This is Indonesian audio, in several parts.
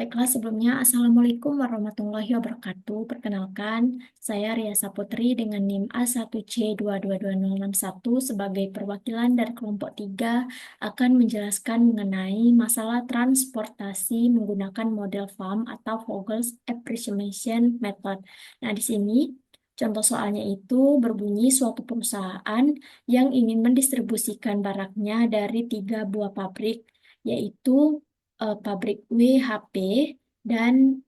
Baiklah, sebelumnya Assalamualaikum warahmatullahi wabarakatuh. Perkenalkan, saya Ria Saputri dengan NIM A1C222061 sebagai perwakilan dari kelompok 3 akan menjelaskan mengenai masalah transportasi menggunakan model FAM atau Vogel's Approximation Method. Nah, di sini contoh soalnya itu berbunyi suatu perusahaan yang ingin mendistribusikan barangnya dari 3 buah pabrik, yaitu pabrik WHP dan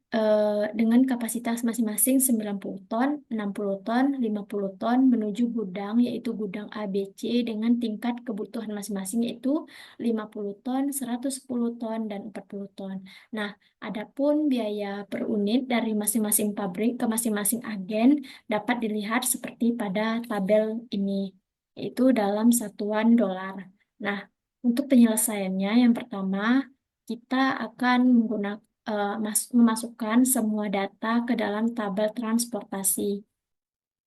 dengan kapasitas masing-masing 90 ton, 60 ton, 50 ton menuju gudang yaitu gudang ABC dengan tingkat kebutuhan masing-masing yaitu 50 ton, 110 ton, dan 40 ton. Nah, adapun biaya per unit dari masing-masing pabrik ke masing-masing agen dapat dilihat seperti pada tabel ini, yaitu dalam satuan dolar. Nah, untuk penyelesaiannya yang pertama kita akan memasukkan semua data ke dalam tabel transportasi.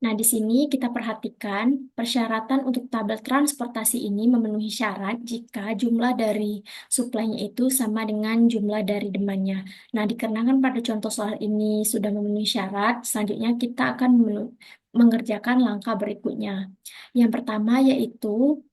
Nah, di sini kita perhatikan persyaratan untuk tabel transportasi ini memenuhi syarat jika jumlah dari suplainya itu sama dengan jumlah dari demandnya. Nah, dikarenakan pada contoh soal ini sudah memenuhi syarat, selanjutnya kita akan mengerjakan langkah berikutnya. Yang pertama yaitu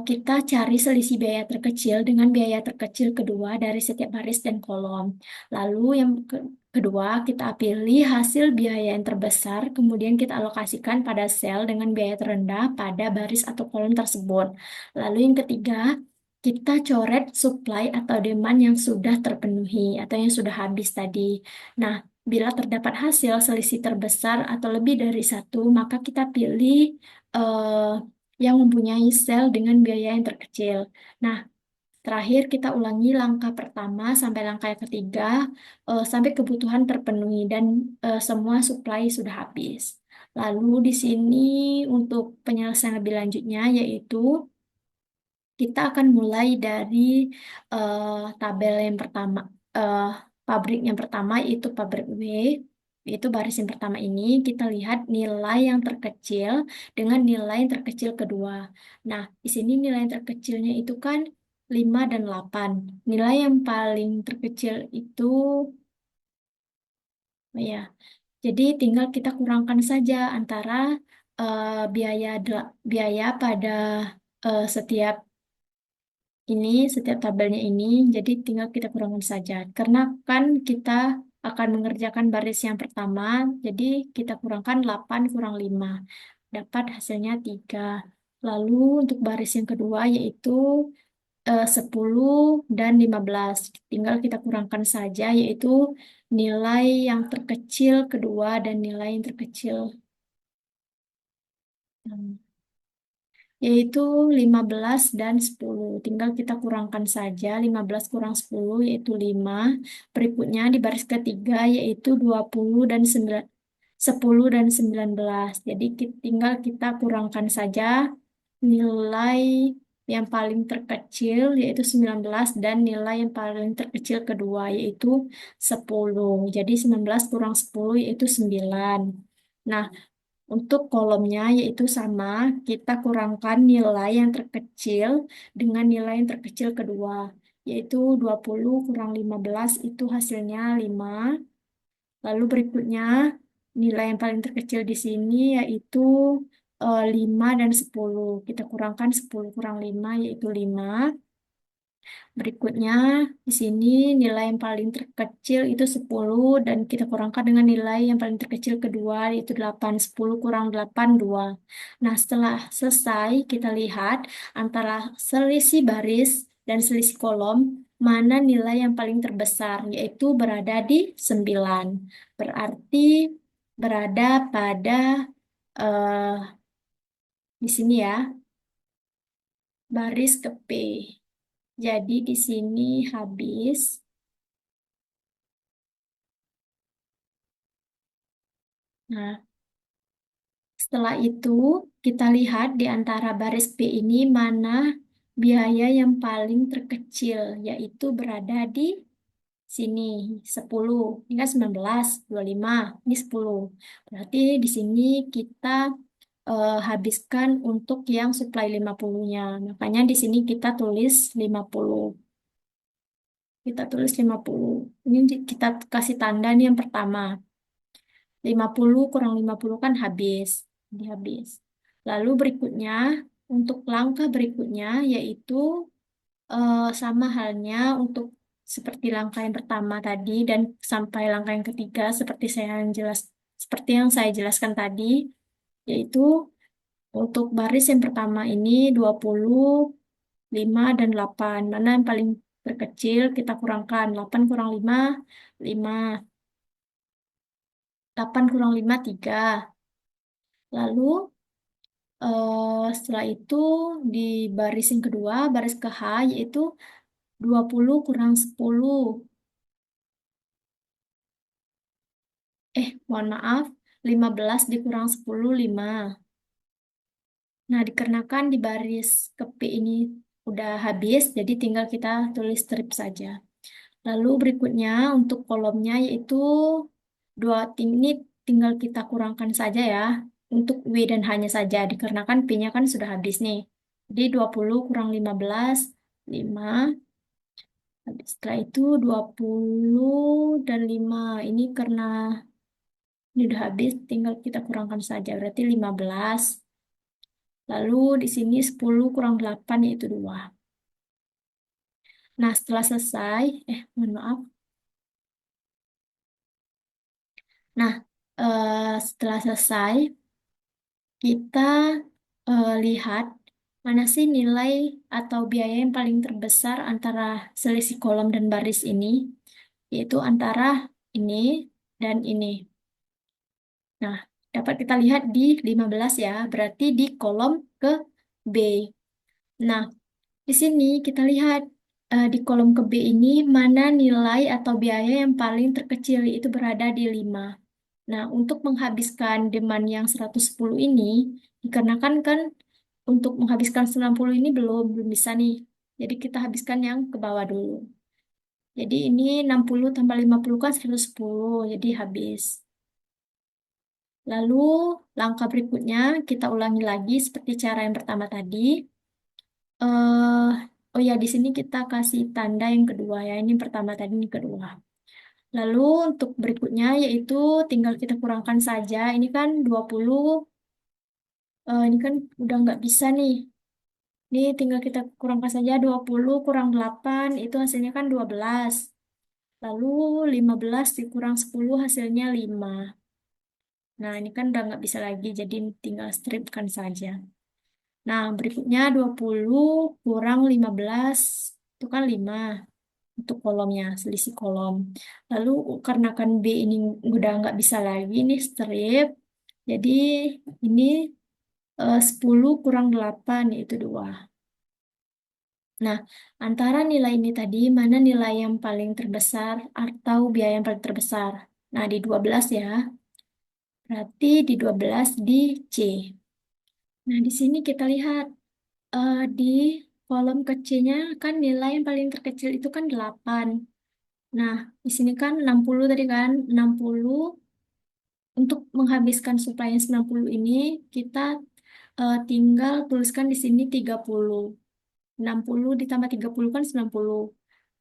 kita cari selisih biaya terkecil dengan biaya terkecil kedua dari setiap baris dan kolom. Lalu yang kedua, kita pilih hasil biaya yang terbesar, kemudian kita alokasikan pada sel dengan biaya terendah pada baris atau kolom tersebut. Lalu yang ketiga, kita coret supply atau demand yang sudah terpenuhi atau yang sudah habis tadi. Nah, bila terdapat hasil selisih terbesar atau lebih dari satu, maka kita pilih yang mempunyai sel dengan biaya yang terkecil. Nah, terakhir kita ulangi langkah pertama sampai langkah yang ketiga sampai kebutuhan terpenuhi dan semua supply sudah habis. Lalu di sini untuk penyelesaian lebih lanjutnya yaitu kita akan mulai dari eh, tabel yang pertama, eh, pabrik yang pertama yaitu pabrik W, yaitu baris yang pertama ini kita lihat nilai yang terkecil dengan nilai yang terkecil kedua. Nah, di sini nilai yang terkecilnya itu kan 5 dan 8. Nilai yang paling terkecil itu ya, jadi tinggal kita kurangkan saja antara biaya pada setiap setiap tabelnya ini, jadi tinggal kita kurangkan saja. Karena kan kita akan mengerjakan baris yang pertama, jadi kita kurangkan 8 kurang 5. Dapat hasilnya 3. Lalu untuk baris yang kedua yaitu 10 dan 15. Tinggal kita kurangkan saja yaitu nilai yang terkecil kedua dan nilai yang terkecil yaitu 15 dan 10. Tinggal kita kurangkan saja, 15 kurang 10 yaitu 5. Berikutnya di baris ketiga yaitu 20 dan 9, 10 dan 19. Jadi tinggal kita kurangkan saja nilai yang paling terkecil yaitu 19 dan nilai yang paling terkecil kedua yaitu 10. Jadi 19 kurang 10 yaitu 9. Nah, untuk kolomnya yaitu sama, kita kurangkan nilai yang terkecil dengan nilai yang terkecil kedua, yaitu 20 kurang 15 itu hasilnya 5. Lalu berikutnya, nilai yang paling terkecil di sini yaitu 5 dan 10. Kita kurangkan 10 kurang 5 yaitu 5. Berikutnya, di sini nilai yang paling terkecil itu 10 dan kita kurangkan dengan nilai yang paling terkecil kedua yaitu 8. 10 kurang 8, 2. Nah, setelah selesai, kita lihat antara selisih baris dan selisih kolom, mana nilai yang paling terbesar, yaitu berada di 9. Berarti berada pada eh, di sini ya, baris ke P. Jadi di sini habis. Nah, setelah itu kita lihat di antara baris B ini mana biaya yang paling terkecil, yaitu berada di sini 10. Ini kan 19, 25, ini 10. Berarti di sini kita habiskan untuk yang supply 50-nya. Makanya di sini kita tulis 50. Kita tulis 50. Ini kita kasih tanda nih yang pertama. 50 kurang 50 kan habis. Jadi habis. Lalu berikutnya, untuk langkah berikutnya yaitu sama halnya untuk seperti langkah yang pertama tadi dan sampai langkah yang ketiga seperti yang saya jelaskan tadi, yaitu untuk baris yang pertama ini 20, 5 dan 8. Mana yang paling terkecil kita kurangkan. 8 kurang 5, 5. 8 kurang 5, 3. Lalu setelah itu di baris yang kedua, baris ke H, yaitu 20 kurang 10. Mohon maaf, 15 dikurang 10, 5. Nah, dikarenakan di baris ke P ini udah habis, jadi tinggal kita tulis strip saja. Lalu berikutnya untuk kolomnya yaitu dua tim ini tinggal kita kurangkan saja ya. Untuk W dan H-nya saja, dikarenakan P-nya kan sudah habis nih. Jadi 20 kurang 15, 5. Setelah itu 20 dan 5. Ini karena ini udah habis, tinggal kita kurangkan saja. Berarti 15. Lalu di sini 10 kurang 8 yaitu 2. Nah, setelah selesai, mohon maaf. Nah, setelah selesai, kita lihat mana sih nilai atau biaya yang paling terbesar antara selisih kolom dan baris ini, yaitu antara ini dan ini. Nah, dapat kita lihat di 15 ya, berarti di kolom ke B. Nah, di sini kita lihat di kolom ke B ini mana nilai atau biaya yang paling terkecil, itu berada di 5. Nah, untuk menghabiskan demand yang 110 ini, dikarenakan kan untuk menghabiskan 90 ini belum bisa nih. Jadi kita habiskan yang ke bawah dulu. Jadi ini 60 tambah 50 kan 110, jadi habis. Lalu langkah berikutnya kita ulangi lagi seperti cara yang pertama tadi. Oh ya, di sini kita kasih tanda yang kedua ya. Ini yang pertama tadi, ini kedua. Lalu untuk berikutnya yaitu tinggal kita kurangkan saja. Ini kan 20, ini kan udah nggak bisa nih. Ini tinggal kita kurangkan saja 20 kurang 8, itu hasilnya kan 12. Lalu 15 dikurang 10 hasilnya 5. Nah, ini kan udah nggak bisa lagi, jadi tinggal stripkan saja. Nah, berikutnya 20 kurang 15, itu kan 5 untuk kolomnya, selisih kolom. Lalu karena kan B ini udah nggak bisa lagi nih strip, jadi ini 10 kurang 8, yaitu 2. Nah, antara nilai ini tadi, mana nilai yang paling terbesar atau biaya yang paling terbesar? Nah, di 12 ya. Berarti di 12 di C. Nah, di sini kita lihat di kolom kecilnya kan nilai yang paling terkecil itu kan 8. Nah, di sini kan 60 tadi kan, 60. Untuk menghabiskan supply yang 90 ini, kita tinggal tuliskan di sini 30. 60 ditambah 30 kan 90.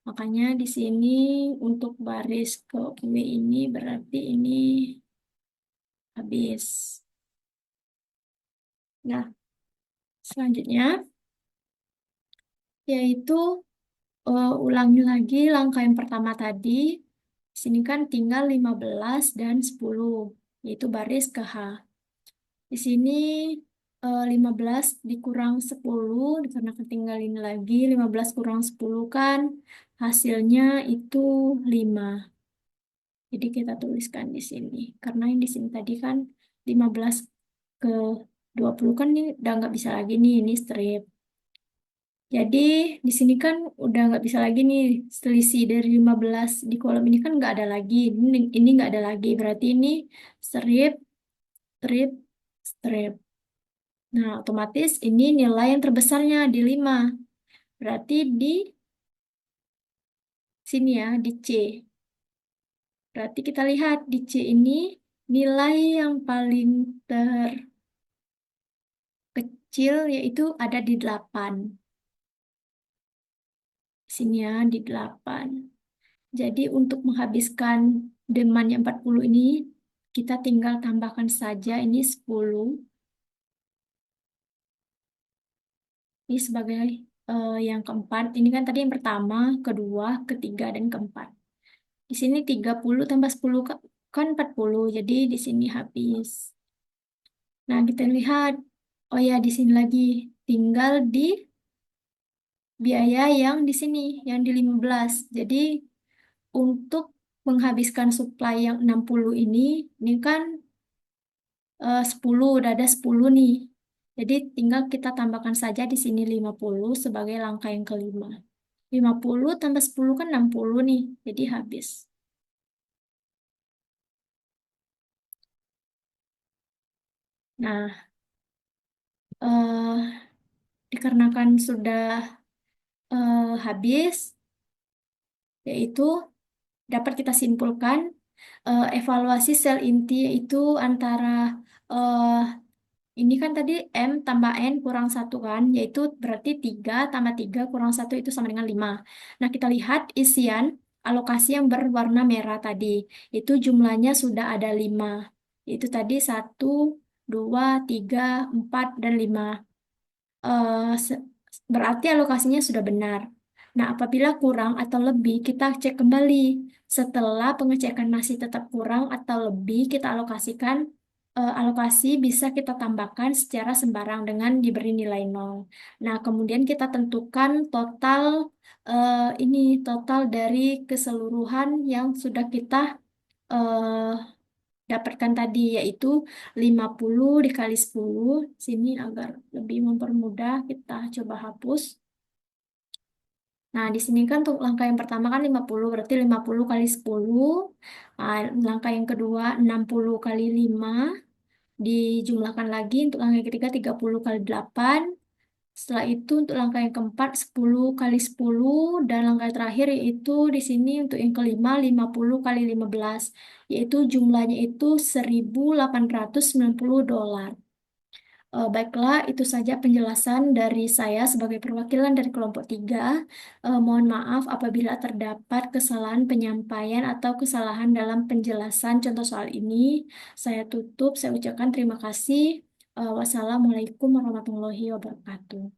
Makanya di sini untuk baris ke W ini berarti ini habis. Nah, selanjutnya yaitu ulangi lagi langkah yang pertama tadi. Di sini kan tinggal 15 dan 10, yaitu baris ke H. Di sini 15 dikurang 10, karena ketinggalin lagi 15 kurang 10 kan hasilnya itu 5. Jadi kita tuliskan di sini. Karena yang di sini tadi kan 15 ke 20 kan ini udah nggak bisa lagi nih, ini strip. Jadi di sini kan udah nggak bisa lagi nih, selisih dari 15 di kolom ini kan nggak ada lagi. Ini nggak ada lagi, berarti ini strip, strip, strip. Nah, otomatis ini nilai yang terbesarnya di 5. Berarti di sini ya, di C. Berarti kita lihat di C ini nilai yang paling terkecil yaitu ada di 8. Sini ya, di 8. Jadi untuk menghabiskan demand yang 40 ini, kita tinggal tambahkan saja ini 10. Ini sebagai yang keempat. Ini kan tadi yang pertama, kedua, ketiga, dan keempat. Di sini 30 tambah 10 kan 40. Jadi di sini habis. Nah, kita lihat. Oh ya, di sini lagi. Tinggal di biaya yang di sini, yang di 15. Jadi untuk menghabiskan supply yang 60 ini kan 10, udah ada 10 nih. Jadi tinggal kita tambahkan saja di sini 50 sebagai langkah yang kelima. 50 tambah 10 kan 60 nih, jadi habis. Nah, eh, dikarenakan sudah habis, yaitu dapat kita simpulkan evaluasi sel inti itu antara eh, ini kan tadi M tambah N kurang satu kan, yaitu berarti 3 tambah 3 kurang satu itu sama dengan 5. Nah, kita lihat isian alokasi yang berwarna merah tadi. Itu jumlahnya sudah ada 5. Itu tadi 1, 2, 3, 4, dan 5. Berarti alokasinya sudah benar. Nah, apabila kurang atau lebih, kita cek kembali. Setelah pengecekan masih tetap kurang atau lebih, kita alokasikan alokasi bisa kita tambahkan secara sembarang dengan diberi nilai nol. Nah, kemudian kita tentukan total ini total dari keseluruhan yang sudah kita eh, dapatkan tadi, yaitu 50 dikali 10. Sini agar lebih mempermudah, kita coba hapus. Nah, di sini kan untuk langkah yang pertama kan 50, berarti 50 kali 10. Nah, langkah yang kedua 60 kali 5. Dijumlahkan lagi untuk langkah yang ketiga 30 kali 8. Setelah itu untuk langkah yang keempat 10 kali 10, dan langkah terakhir yaitu di sini untuk yang kelima 50 kali 15, yaitu jumlahnya itu 1.890 dolar. Baiklah, itu saja penjelasan dari saya sebagai perwakilan dari kelompok 3. Mohon maaf apabila terdapat kesalahan penyampaian atau kesalahan dalam penjelasan contoh soal ini. Saya tutup, saya ucapkan terima kasih. Wassalamualaikum warahmatullahi wabarakatuh.